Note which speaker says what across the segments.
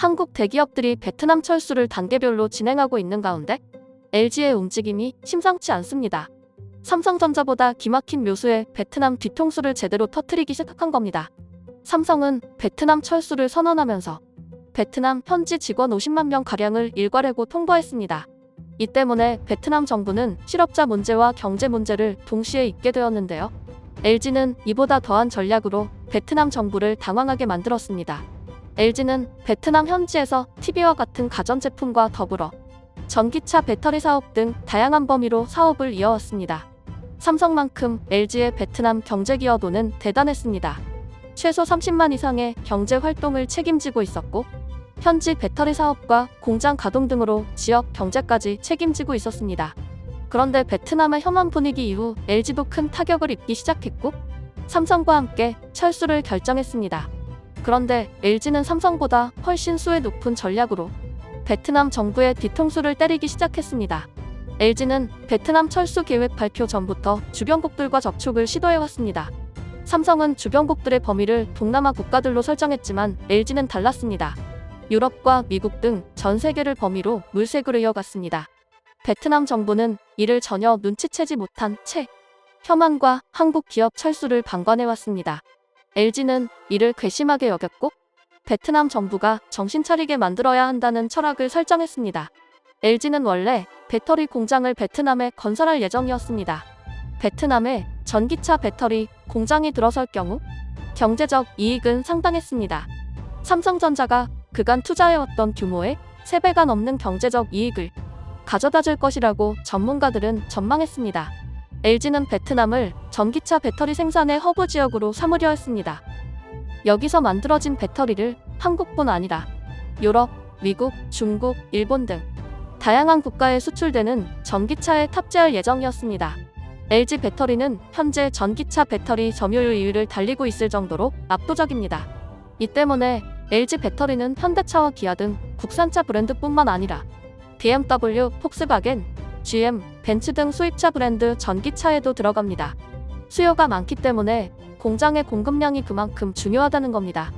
Speaker 1: 한국 대기업들이 베트남 철수를 단계별로 진행하고 있는 가운데 LG의 움직임이 심상치 않습니다. 삼성전자보다 기막힌 묘수에 베트남 뒤통수를 제대로 터뜨리기 시작한 겁니다. 삼성은 베트남 철수를 선언하면서 베트남 현지 직원 50만 명가량을 일괄해고 통보했습니다. 이 때문에 베트남 정부는 실업자 문제와 경제 문제를 동시에 잊게 되었는데요. LG는 이보다 더한 전략으로 베트남 정부를 당황하게 만들었습니다. LG는 베트남 현지에서 TV와 같은 가전제품과 더불어 전기차 배터리 사업 등 다양한 범위로 사업을 이어왔습니다. 삼성만큼 LG의 베트남 경제기여도는 대단했습니다. 최소 30만 이상의 경제 활동을 책임지고 있었고 현지 배터리 사업과 공장 가동 등으로 지역 경제까지 책임지고 있었습니다. 그런데 베트남의 혐한 분위기 이후 LG도 큰 타격을 입기 시작했고 삼성과 함께 철수를 결정했습니다. 그런데 LG는 삼성보다 훨씬 수위 높은 전략으로 베트남 정부의 뒤통수를 때리기 시작했습니다. LG는 베트남 철수 계획 발표 전부터 주변국들과 접촉을 시도해왔습니다. 삼성은 주변국들의 범위를 동남아 국가들로 설정했지만 LG는 달랐습니다. 유럽과 미국 등 전 세계를 범위로 물색을 이어갔습니다. 베트남 정부는 이를 전혀 눈치채지 못한 채 혐한과 한국 기업 철수를 방관해왔습니다. LG는 이를 괘씸하게 여겼고 베트남 정부가 정신 차리게 만들어야 한다는 철학을 설정했습니다. LG는 원래 배터리 공장을 베트남에 건설할 예정이었습니다. 베트남에 전기차 배터리 공장이 들어설 경우 경제적 이익은 상당했습니다. 삼성전자가 그간 투자해왔던 규모의 3배가 넘는 경제적 이익을 가져다줄 것이라고 전문가들은 전망했습니다. LG는 베트남을 전기차 배터리 생산의 허브 지역으로 삼으려 했습니다. 여기서 만들어진 배터리를 한국뿐 아니라 유럽, 미국, 중국, 일본 등 다양한 국가에 수출되는 전기차에 탑재할 예정이었습니다. LG 배터리는 현재 전기차 배터리 점유율 2위를 달리고 있을 정도로 압도적입니다. 이 때문에 LG 배터리는 현대차와 기아 등 국산차 브랜드뿐만 아니라 BMW, 폭스바겐, GM, 벤츠 등 수입차 브랜드 전기차에도 들어갑니다. 수요가 많기 때문에 공장의 공급량이 그만큼 중요하다는 겁니다.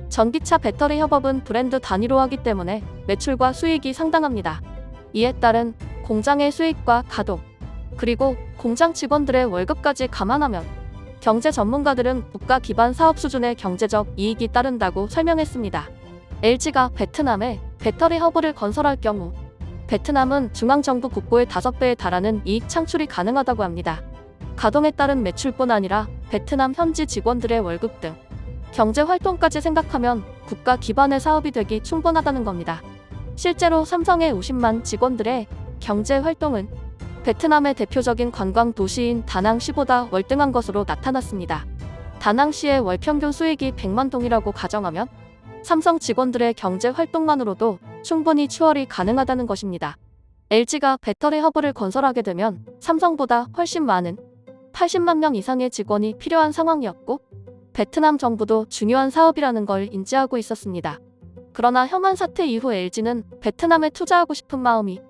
Speaker 1: 전기차 배터리 협업은 브랜드 단위로 하기 때문에 매출과 수익이 상당합니다. 이에 따른 공장의 수익과 가동, 그리고 공장 직원들의 월급까지 감안하면 경제 전문가들은 국가 기반 사업 수준의 경제적 이익이 따른다고 설명했습니다. LG가 베트남에 배터리 허브를 건설할 경우 베트남은 중앙정부 국고의 5배에 달하는 이익 창출이 가능하다고 합니다. 가동에 따른 매출뿐 아니라 베트남 현지 직원들의 월급 등 경제 활동까지 생각하면 국가 기반의 사업이 되기 충분하다는 겁니다. 실제로 삼성의 50만 직원들의 경제 활동은 베트남의 대표적인 관광 도시인 다낭시보다 월등한 것으로 나타났습니다. 다낭시의 월 평균 수익이 100만 동이라고 가정하면 삼성 직원들의 경제 활동만으로도 충분히 추월이 가능하다는 것입니다. LG가 배터리 허브를 건설하게 되면 삼성보다 훨씬 많은 80만 명 이상의 직원이 필요한 상황이었고 베트남 정부도 중요한 사업이라는 걸 인지하고 있었습니다. 그러나 혐한 사태 이후 LG는 베트남에 투자하고 싶은 마음이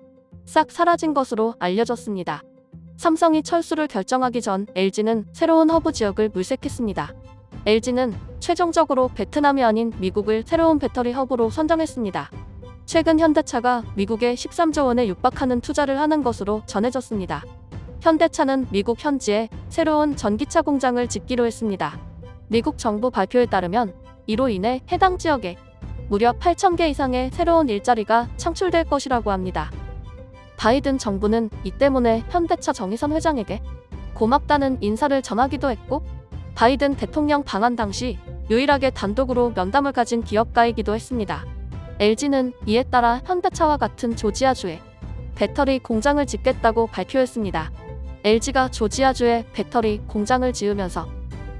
Speaker 1: 싹 사라진 것으로 알려졌습니다. 삼성이 철수를 결정하기 전 LG는 새로운 허브 지역을 물색했습니다. LG는 최종적으로 베트남이 아닌 미국을 새로운 배터리 허브로 선정했습니다. 최근 현대차가 미국에 13조 원에 육박하는 투자를 하는 것으로 전해졌습니다. 현대차는 미국 현지에 새로운 전기차 공장을 짓기로 했습니다. 미국 정부 발표에 따르면 이로 인해 해당 지역에 무려 8,000개 이상의 새로운 일자리가 창출될 것이라고 합니다. 바이든 정부는 이 때문에 현대차 정의선 회장에게 고맙다는 인사를 전하기도 했고 바이든 대통령 방한 당시 유일하게 단독으로 면담을 가진 기업가이기도 했습니다. LG는 이에 따라 현대차와 같은 조지아주에 배터리 공장을 짓겠다고 발표했습니다. LG가 조지아주에 배터리 공장을 지으면서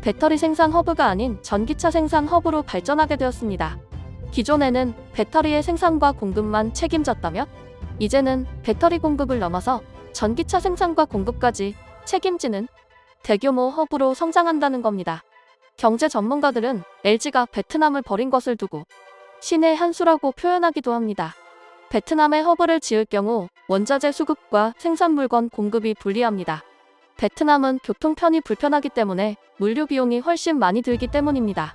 Speaker 1: 배터리 생산 허브가 아닌 전기차 생산 허브로 발전하게 되었습니다. 기존에는 배터리의 생산과 공급만 책임졌다며 이제는 배터리 공급을 넘어서 전기차 생산과 공급까지 책임지는 대규모 허브로 성장한다는 겁니다. 경제 전문가들은 LG가 베트남을 버린 것을 두고 신의 한 수라고 표현하기도 합니다. 베트남에 허브를 지을 경우 원자재 수급과 생산 물건 공급이 불리합니다. 베트남은 교통편이 불편하기 때문에 물류 비용이 훨씬 많이 들기 때문입니다.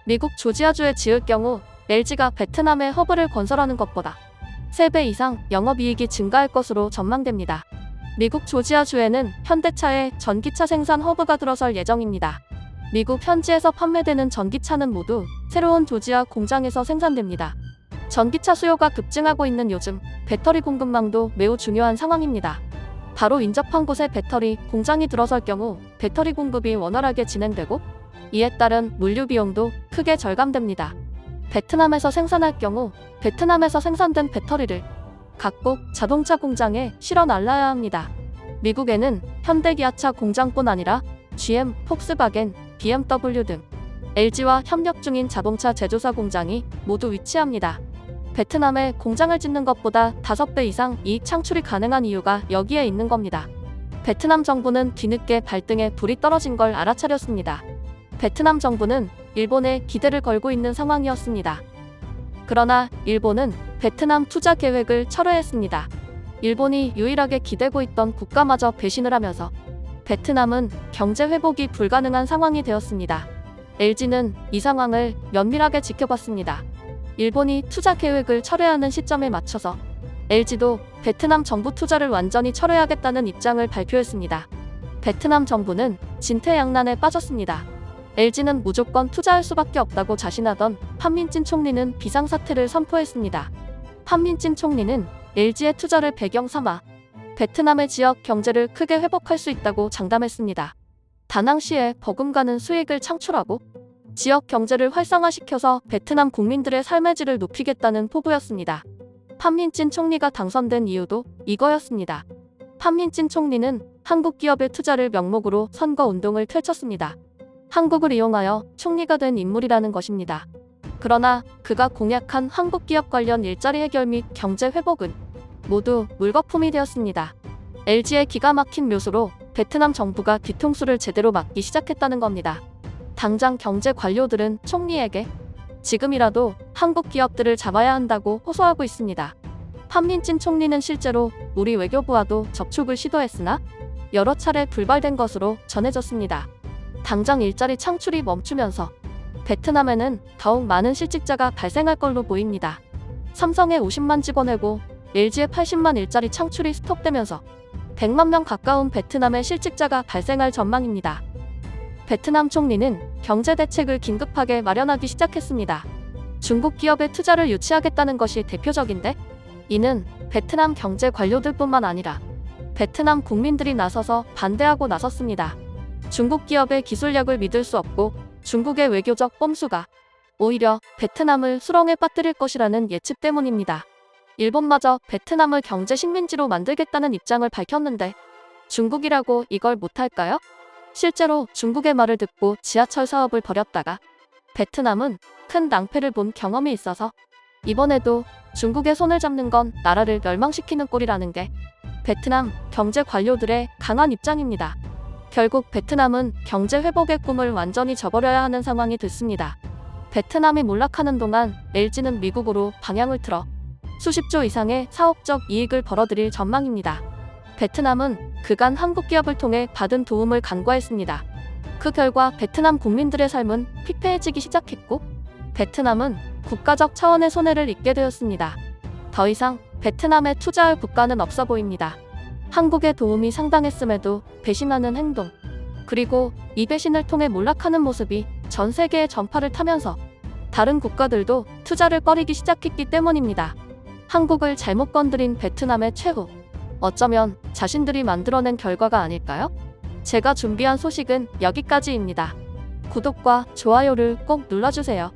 Speaker 1: 미국 조지아주에 지을 경우 LG가 베트남에 허브를 건설하는 것보다 3배 이상 영업이익이 증가할 것으로 전망됩니다. 미국 조지아주에는 현대차의 전기차 생산 허브가 들어설 예정입니다. 미국 현지에서 판매되는 전기차는 모두 새로운 조지아 공장에서 생산됩니다. 전기차 수요가 급증하고 있는 요즘 배터리 공급망도 매우 중요한 상황입니다. 바로 인접한 곳에 배터리 공장이 들어설 경우 배터리 공급이 원활하게 진행되고 이에 따른 물류 비용도 크게 절감됩니다. 베트남에서 생산할 경우 베트남에서 생산된 배터리를 각국 자동차 공장에 실어 날라야 합니다. 미국에는 현대기아차 공장뿐 아니라 GM, 폭스바겐, BMW 등 LG와 협력 중인 자동차 제조사 공장이 모두 위치합니다. 베트남에 공장을 짓는 것보다 5배 이상 이익 창출이 가능한 이유가 여기에 있는 겁니다. 베트남 정부는 뒤늦게 발등에 불이 떨어진 걸 알아차렸습니다. 베트남 정부는 일본에 기대를 걸고 있는 상황이었습니다. 그러나 일본은 베트남 투자 계획을 철회했습니다. 일본이 유일하게 기대고 있던 국가마저 배신을 하면서 베트남은 경제 회복이 불가능한 상황이 되었습니다. LG는 이 상황을 면밀하게 지켜봤습니다. 일본이 투자 계획을 철회하는 시점에 맞춰서 LG도 베트남 정부 투자를 완전히 철회하겠다는 입장을 발표했습니다. 베트남 정부는 진퇴양난에 빠졌습니다. LG는 무조건 투자할 수밖에 없다고 자신하던 판민진 총리는 비상사태를 선포했습니다. 판민진 총리는 LG의 투자를 배경 삼아 베트남의 지역 경제를 크게 회복할 수 있다고 장담했습니다. 다낭시에 버금가는 수익을 창출하고 지역 경제를 활성화시켜서 베트남 국민들의 삶의 질을 높이겠다는 포부였습니다. 판민진 총리가 당선된 이유도 이거였습니다. 판민진 총리는 한국 기업의 투자를 명목으로 선거운동을 펼쳤습니다. 한국을 이용하여 총리가 된 인물이라는 것입니다. 그러나 그가 공약한 한국 기업 관련 일자리 해결 및 경제 회복은 모두 물거품이 되었습니다. LG의 기가 막힌 묘수로 베트남 정부가 뒤통수를 제대로 맞기 시작했다는 겁니다. 당장 경제 관료들은 총리에게 지금이라도 한국 기업들을 잡아야 한다고 호소하고 있습니다. 판민진 총리는 실제로 우리 외교부와도 접촉을 시도했으나 여러 차례 불발된 것으로 전해졌습니다. 당장 일자리 창출이 멈추면서 베트남에는 더욱 많은 실직자가 발생할 걸로 보입니다. 삼성의 50만 직원회고 LG의 80만 일자리 창출이 스톱되면서 100만 명 가까운 베트남의 실직자가 발생할 전망입니다. 베트남 총리는 경제 대책을 긴급하게 마련하기 시작했습니다. 중국 기업의 투자를 유치하겠다는 것이 대표적인데 이는 베트남 경제 관료들뿐만 아니라 베트남 국민들이 나서서 반대하고 나섰습니다. 중국 기업의 기술력을 믿을 수 없고 중국의 외교적 꼼수가 오히려 베트남을 수렁에 빠뜨릴 것이라는 예측 때문입니다. 일본마저 베트남을 경제 식민지로 만들겠다는 입장을 밝혔는데 중국이라고 이걸 못할까요? 실제로 중국의 말을 듣고 지하철 사업을 벌였다가 베트남은 큰 낭패를 본 경험이 있어서 이번에도 중국의 손을 잡는 건 나라를 멸망시키는 꼴이라는 게 베트남 경제 관료들의 강한 입장입니다. 결국 베트남은 경제 회복의 꿈을 완전히 저버려야 하는 상황이 됐습니다. 베트남이 몰락하는 동안 LG는 미국으로 방향을 틀어 수십조 이상의 사업적 이익을 벌어들일 전망입니다. 베트남은 그간 한국 기업을 통해 받은 도움을 간과했습니다. 그 결과 베트남 국민들의 삶은 피폐해지기 시작했고 베트남은 국가적 차원의 손해를 입게 되었습니다. 더 이상 베트남에 투자할 국가는 없어 보입니다. 한국의 도움이 상당했음에도 배신하는 행동, 그리고 이 배신을 통해 몰락하는 모습이 전 세계에 전파를 타면서 다른 국가들도 투자를 꺼리기 시작했기 때문입니다. 한국을 잘못 건드린 베트남의 최후, 어쩌면 자신들이 만들어낸 결과가 아닐까요? 제가 준비한 소식은 여기까지입니다. 구독과 좋아요를 꼭 눌러주세요.